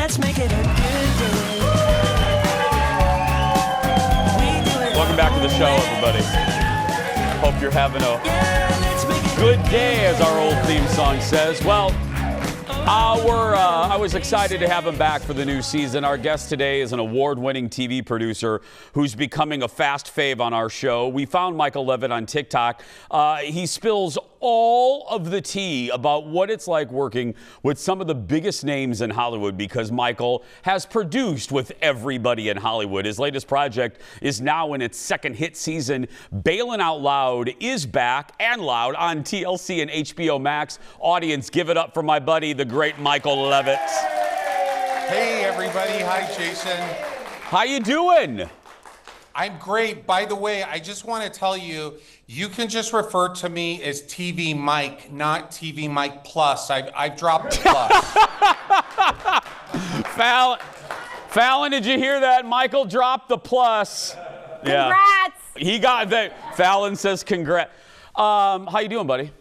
Let's make it a good day. Welcome back to the show, everybody. Hope you're having a good day, as our old theme song says. Well, I was excited to have him back for the new season. Our guest today is an award-winning TV producer who's becoming a fast fave on our show. We found Michael Levitt on TikTok. He spills all of the tea about what it's like working with some of the biggest names in Hollywood, because Michael has produced with everybody in Hollywood. His latest project is now in its second hit season. Baylen Out Loud is back and loud on TLC and HBO Max. Audience, give it up for my buddy, the great Michael Levitt. Hey, everybody. Hi, Jason. How you doing? I'm great. By the way, I just want to tell you, you can just refer to me as TV Mike, not TV Mike Plus. I've dropped the plus. Fallon, did you hear that? Michael dropped the plus. Congrats. Yeah. He got that. Fallon says congrats. How you doing, buddy?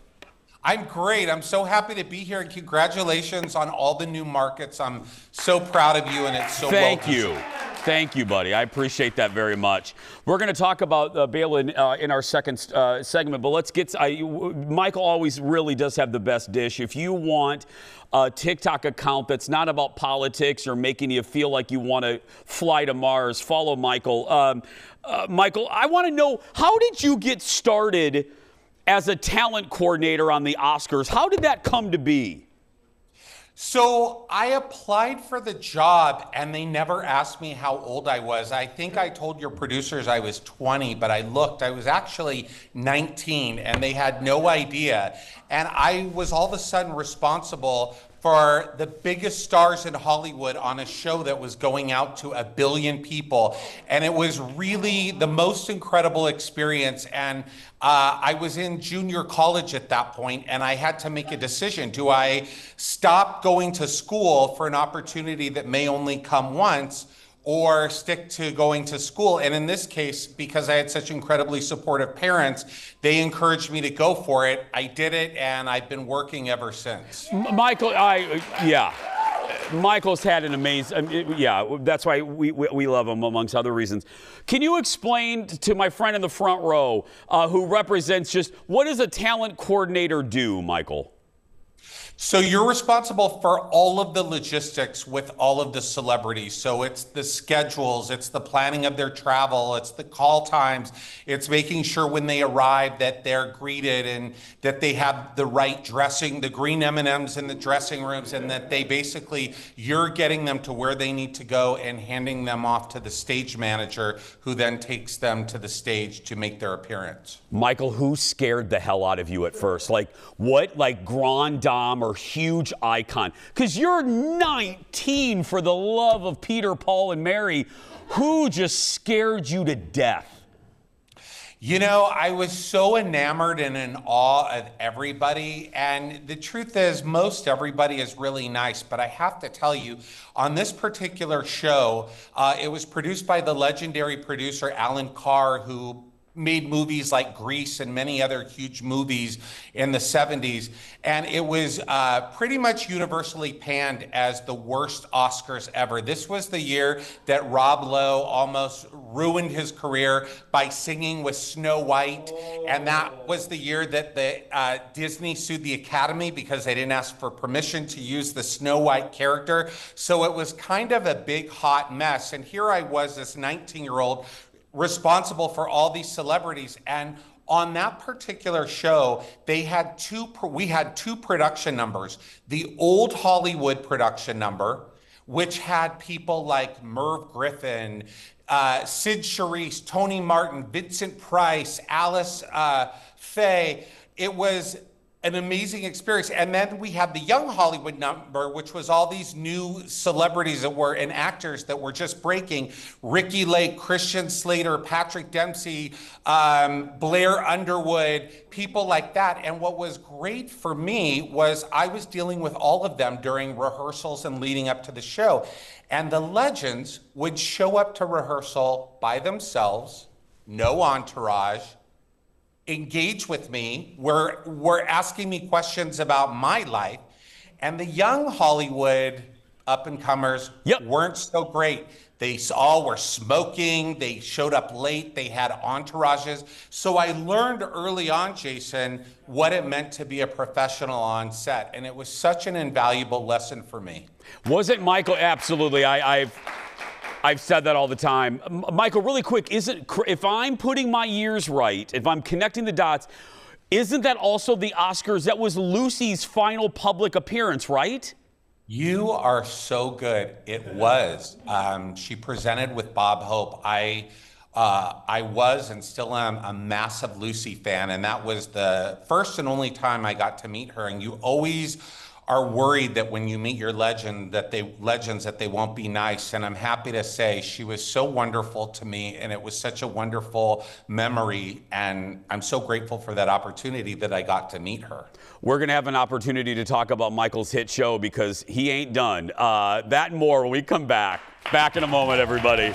I'm great. I'm so happy to be here, and congratulations on all the new markets. I'm so proud of you, and it's so Thank you. Thank you, buddy. I appreciate that very much. We're going to talk about Baylen in our second segment, but let's get Michael always really does have the best dish. If you want a TikTok account that's not about politics or making you feel like you want to fly to Mars, follow Michael. Michael, I want to know, how did you get started as a talent coordinator on the Oscars? How did that come to be? So I applied for the job, and they never asked me how old I was. I think I told your producers I was 20, but I looked, I was actually 19, and they had no idea. And I was all of a sudden responsible for the biggest stars in Hollywood on a show that was going out to 1 billion people. And it was really the most incredible experience. And I was in junior college at that point, and I had to make a decision. Do I stop going to school for an opportunity that may only come once, or stick to going to school? And in this case, because I had such incredibly supportive parents, they encouraged me to go for it. I did it, and I've been working ever since. Michael, Michael's had an amazing, that's why we love him, amongst other reasons. Can you explain to my friend in the front row who represents just, what does a talent coordinator do, Michael? So you're responsible for all of the logistics with all of the celebrities. So it's the schedules, it's the planning of their travel, it's the call times, it's making sure when they arrive that they're greeted and that they have the right dressing, the green M&Ms in the dressing rooms, and that they basically, you're getting them to where they need to go and handing them off to the stage manager, who then takes them to the stage to make their appearance. Michael, who scared the hell out of you at first? Like what, like Grand Dame or huge icon? Because you're 19, for the love of Peter, Paul, and Mary. Who just scared you to death? You know, I was so enamored and in awe of everybody. And the truth is, most everybody is really nice. But I have to tell you, on this particular show, it was produced by the legendary producer Alan Carr, who made movies like Grease and many other huge movies in the 70s. And it was pretty much universally panned as the worst Oscars ever. This was the year that Rob Lowe almost ruined his career by singing with Snow White. And that was the year that the Disney sued the Academy because they didn't ask for permission to use the Snow White character. So it was kind of a big hot mess. And here I was, this 19-year-old, responsible for all these celebrities. And on that particular show, we had two production numbers. The old Hollywood production number, which had people like Merv Griffin, Sid Charisse, Tony Martin, Vincent Price, Alice Faye. It was an amazing experience. And then we had the young Hollywood number, which was all these new celebrities that were, and actors that were just breaking. Ricky Lake, Christian Slater, Patrick Dempsey, Blair Underwood, people like that. And what was great for me was I was dealing with all of them during rehearsals and leading up to the show. And the legends would show up to rehearsal by themselves, no entourage, engage with me, were asking me questions about my life. And the young Hollywood up-and-comers Yep. weren't so great. They all were smoking. They showed up late. They had entourages. So I learned early on, Jason, what it meant to be a professional on set. And it was such an invaluable lesson for me. Was it, Michael? Absolutely. I've said that all the time. Michael, really quick, if I'm putting my years right, if I'm connecting the dots, isn't that also the Oscars? That was Lucy's final public appearance, right? You are so good. It was. She presented with Bob Hope. I was and still am a massive Lucy fan, and that was the first and only time I got to meet her. And you always are worried that when you meet your legends that they won't be nice. And I'm happy to say she was so wonderful to me, and it was such a wonderful memory. And I'm so grateful for that opportunity that I got to meet her. We're going to have an opportunity to talk about Michael's hit show because he ain't done. That and more when we come back. Back in a moment, everybody.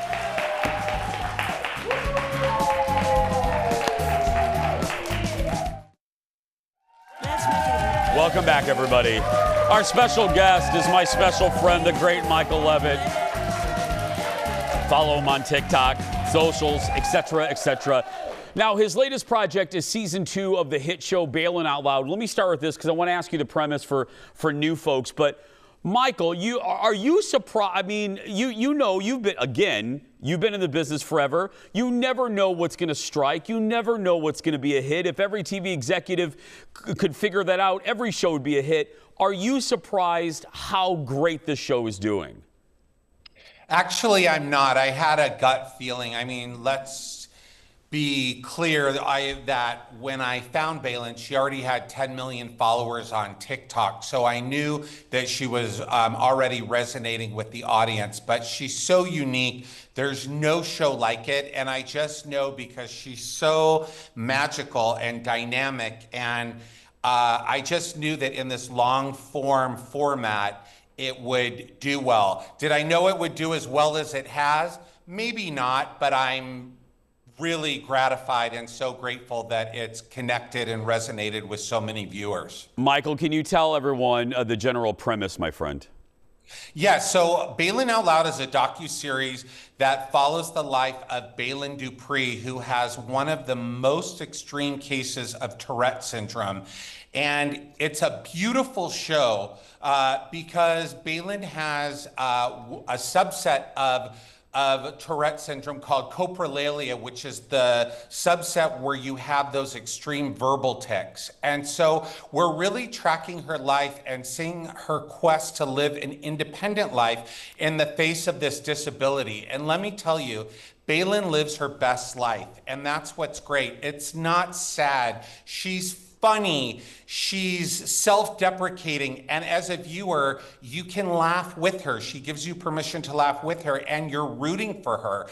Welcome back, everybody. Our special guest is my special friend, the great Michael Levitt. Follow him on TikTok, socials, etc., etc. Now, his latest project is season 2 of the hit show Baylen Out Loud. Let me start with this because I want to ask you the premise for new folks. But Michael, are you surprised? I mean, you've been in the business forever. You never know what's going to strike. You never know what's going to be a hit. If every TV executive could figure that out, every show would be a hit. Are you surprised how great this show is doing? Actually, I'm not. I had a gut feeling. I mean, let's be clear that when I found Baylen, she already had 10 million followers on TikTok. So I knew that she was already resonating with the audience, but she's so unique. There's no show like it. And I just know because she's so magical and dynamic. And I just knew that in this long form format, it would do well. Did I know it would do as well as it has? Maybe not, but I'm really gratified and so grateful that it's connected and resonated with so many viewers. Michael, can you tell everyone the general premise, my friend? Yeah, so Baylen Out Loud is a docuseries that follows the life of Baylen Dupree, who has one of the most extreme cases of Tourette syndrome. And it's a beautiful show because Baylen has a subset of Tourette syndrome called coprolalia, which is the subset where you have those extreme verbal tics. And so we're really tracking her life and seeing her quest to live an independent life in the face of this disability. And let me tell you, Baylen lives her best life, and that's what's great. It's not sad. She's funny, she's self-deprecating, and as a viewer, you can laugh with her. She gives you permission to laugh with her, and you're rooting for her.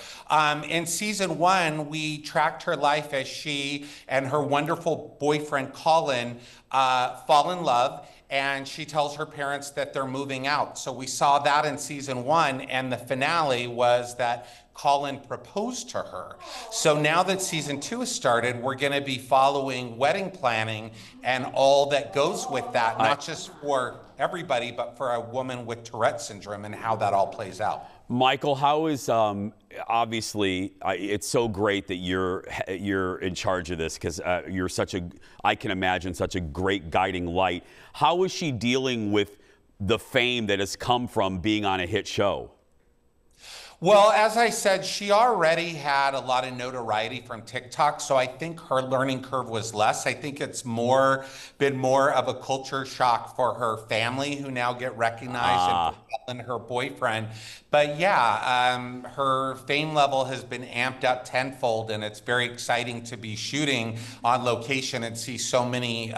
In season 1, we tracked her life as she and her wonderful boyfriend, Colin, fall in love, and she tells her parents that they're moving out. So we saw that in season 1, and the finale was that Colin proposed to her. So now that season 2 has started, we're going to be following wedding planning and all that goes with that, not just for everybody, but for a woman with Tourette syndrome and how that all plays out. Michael, how is obviously it's so great that you're in charge of this because you're I can imagine such a great guiding light. How is she dealing with the fame that has come from being on a hit show? Well, as I said, she already had a lot of notoriety from TikTok, so I think her learning curve was less. I think it's been more of a culture shock for her family, who now get recognized, and her boyfriend. But yeah, her fame level has been amped up tenfold, and it's very exciting to be shooting on location and see so many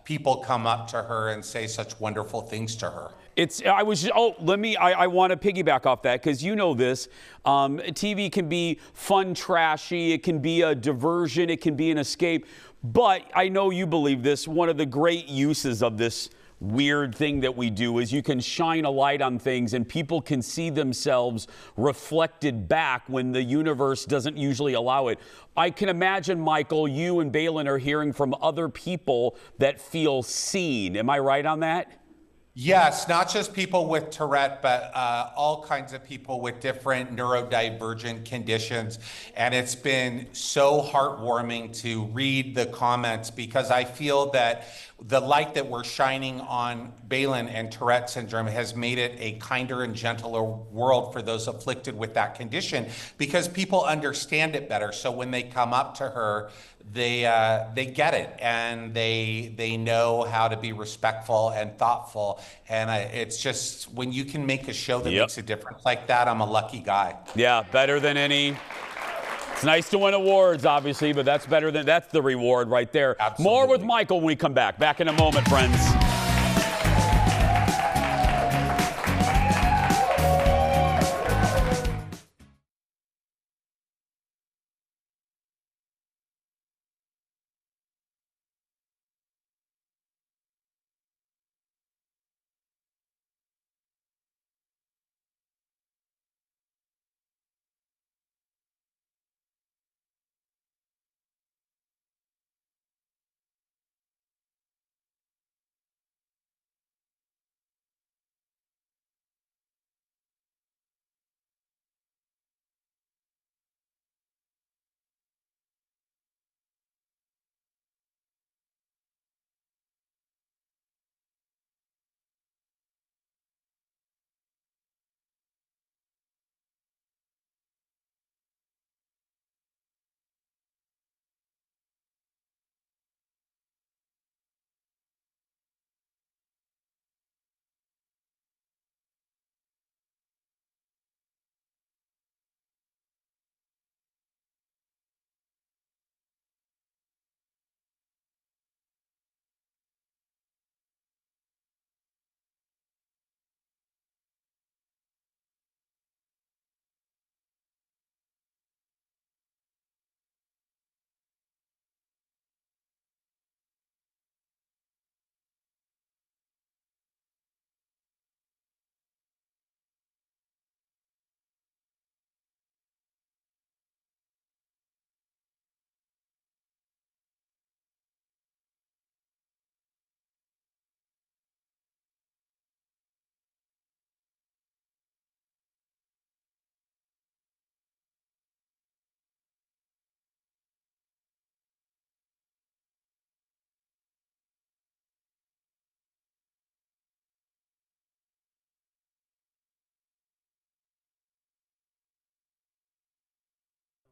people come up to her and say such wonderful things to her. I want to piggyback off that because you know this. TV can be fun, trashy. It can be a diversion. It can be an escape. But I know you believe this. One of the great uses of this weird thing that we do is you can shine a light on things and people can see themselves reflected back when the universe doesn't usually allow it. I can imagine, Michael, you and Baylen are hearing from other people that feel seen. Am I right on that? Yes, not just people with Tourette, but all kinds of people with different neurodivergent conditions. And it's been so heartwarming to read the comments because I feel that the light that we're shining on Baylen and Tourette syndrome has made it a kinder and gentler world for those afflicted with that condition because people understand it better. So when they come up to her, they get it and they know how to be respectful and thoughtful. And it's just when you can make a show that makes a difference like that, I'm a lucky guy. Yeah, better than any. It's nice to win awards, obviously, but that's the reward right there. Absolutely. More with Michael when we come back. Back in a moment, friends.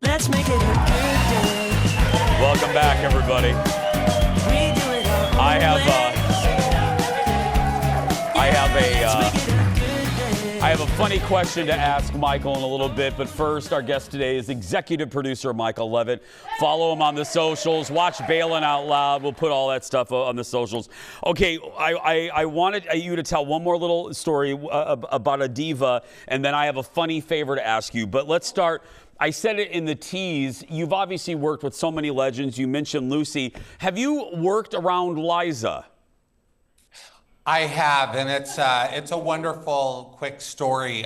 Let's make it a good day. Welcome back, everybody. We do it our I own have way. I have a funny question to ask Michael in a little bit, but first, our guest today is executive producer Michael Levitt. Follow him on the socials. Watch Baylen Out Loud. We'll put all that stuff on the socials. Okay, I wanted you to tell one more little story about a diva, and then I have a funny favor to ask you. But let's start. I said it in the tease. You've obviously worked with so many legends. You mentioned Lucy. Have you worked around Liza? I have, and it's a wonderful, quick story.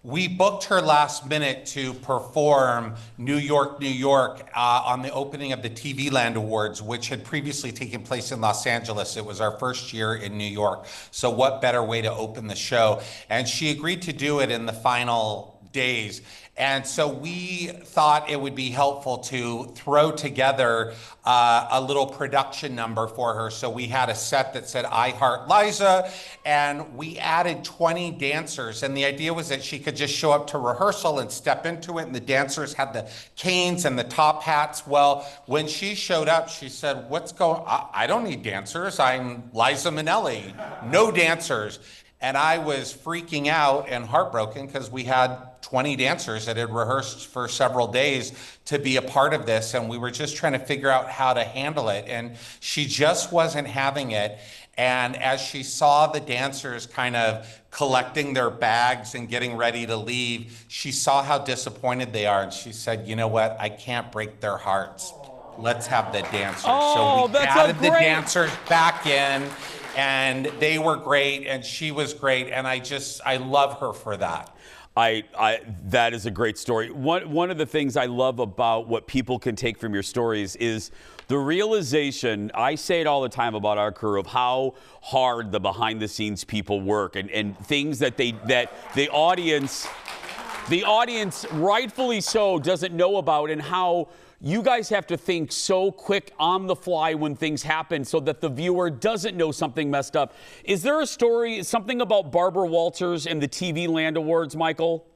We booked her last minute to perform New York, New York on the opening of the TV Land Awards, which had previously taken place in Los Angeles. It was our first year in New York. So what better way to open the show? And she agreed to do it in the final days. And so we thought it would be helpful to throw together a little production number for her. So we had a set that said, I Heart Liza, and we added 20 dancers. And the idea was that she could just show up to rehearsal and step into it. And the dancers had the canes and the top hats. Well, when she showed up, she said, what's going on? I don't need dancers. I'm Liza Minnelli. No dancers. And I was freaking out and heartbroken because we had 20 dancers that had rehearsed for several days to be a part of this. And we were just trying to figure out how to handle it. And she just wasn't having it. And as she saw the dancers kind of collecting their bags and getting ready to leave, she saw how disappointed they are. And she said, you know what? I can't break their hearts. Let's have the dancers. Oh, so we that's added a the great... dancers back in. And they were great, and she was great, and I love her for that. That is a great story. One of the things I love about what people can take from your stories is the realization, I say it all the time about our crew, of how hard the behind the scenes people work and things that the audience rightfully so doesn't know about, and how you guys have to think so quick on the fly when things happen so that the viewer doesn't know something messed up. Is there a story, something about Barbara Walters and the TV Land Awards, Michael?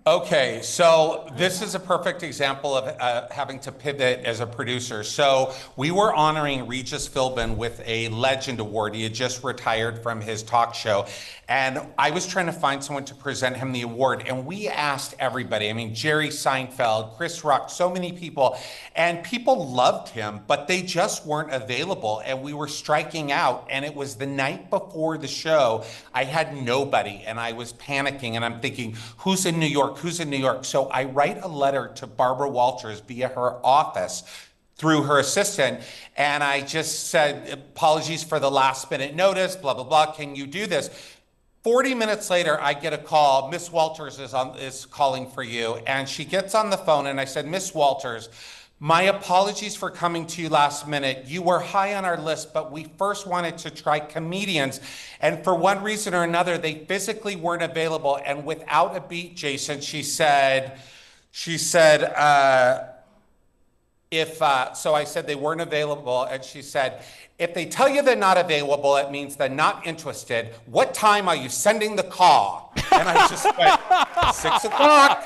Okay, so this is a perfect example of having to pivot as a producer. So we were honoring Regis Philbin with a Legend Award. He had just retired from his talk show. And I was trying to find someone to present him the award. And we asked everybody, I mean, Jerry Seinfeld, Chris Rock, so many people. And people loved him, but they just weren't available. And we were striking out. And it was the night before the show. I had nobody, and I was panicking. And I'm thinking, who's in New York? Who's in New York? So I write a letter to Barbara Walters via her office through her assistant. And I just said, apologies for the last minute notice, blah, blah, blah. Can you do this? 40 minutes later, I get a call. Miss Walters is calling for you. And she gets on the phone, and I said, Miss Walters, my apologies for coming to you last minute. You were high on our list, but we first wanted to try comedians. And for one reason or another, they physically weren't available. And without a beat, Jason, she said, so I said they weren't available. And she said, if they tell you they're not available, it means they're not interested. What time are you sending the call? And I just went, 6 o'clock,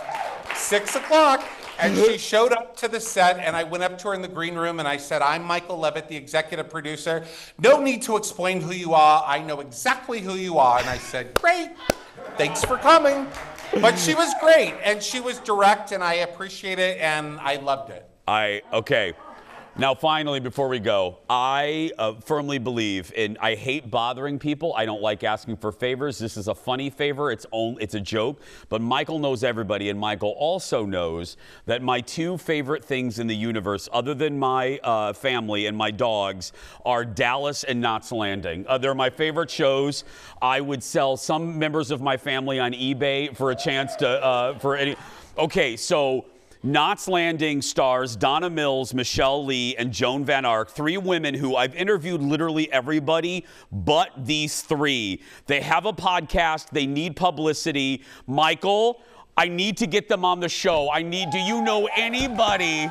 6 o'clock. And she showed up to the set, and I went up to her in the green room, and I said, I'm Michael Levitt, the executive producer. No need to explain who you are. I know exactly who you are. And I said, great, thanks for coming. But she was great, and she was direct, and I appreciate it, and I loved it. Okay. Now, finally, before we go, I firmly believe in, I hate bothering people. I don't like asking for favors. This is a funny favor. It's a joke. But Michael knows everybody, and Michael also knows that my two favorite things in the universe, other than my family and my dogs, are Dallas and Knots Landing. They're my favorite shows. I would sell some members of my family on eBay for a chance to, Okay, so Knots Landing stars Donna Mills, Michelle Lee, and Joan Van Ark, three women who I've interviewed literally everybody but these three. They have a podcast. They need publicity. Michael, I need to get them on the show. Do you know anybody?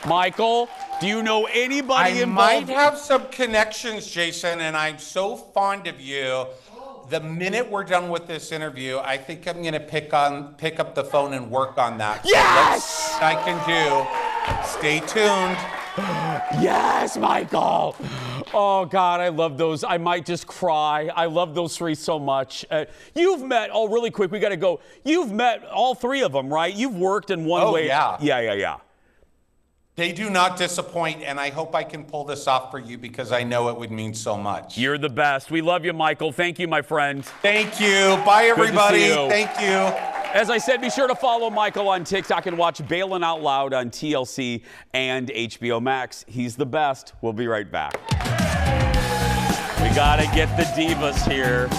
Michael, do you know anybody involved? I might have some connections, Jason, and I'm so fond of you. The minute we're done with this interview, I think I'm going to pick up the phone and work on that. Yes! So I can do. Stay tuned. Yes, Michael. Oh, God, I love those. I might just cry. I love those three so much. You've met, really quick, we got to go. You've met all three of them, right? You've worked in one way. Yeah. Yeah. They do not disappoint, and I hope I can pull this off for you because I know it would mean so much. You're the best. We love you, Michael. Thank you, my friend. Thank you. Bye, everybody. Good to see you. Thank you. As I said, be sure to follow Michael on TikTok and watch Baylen Out Loud on TLC and HBO Max. He's the best. We'll be right back. We got to get the divas here.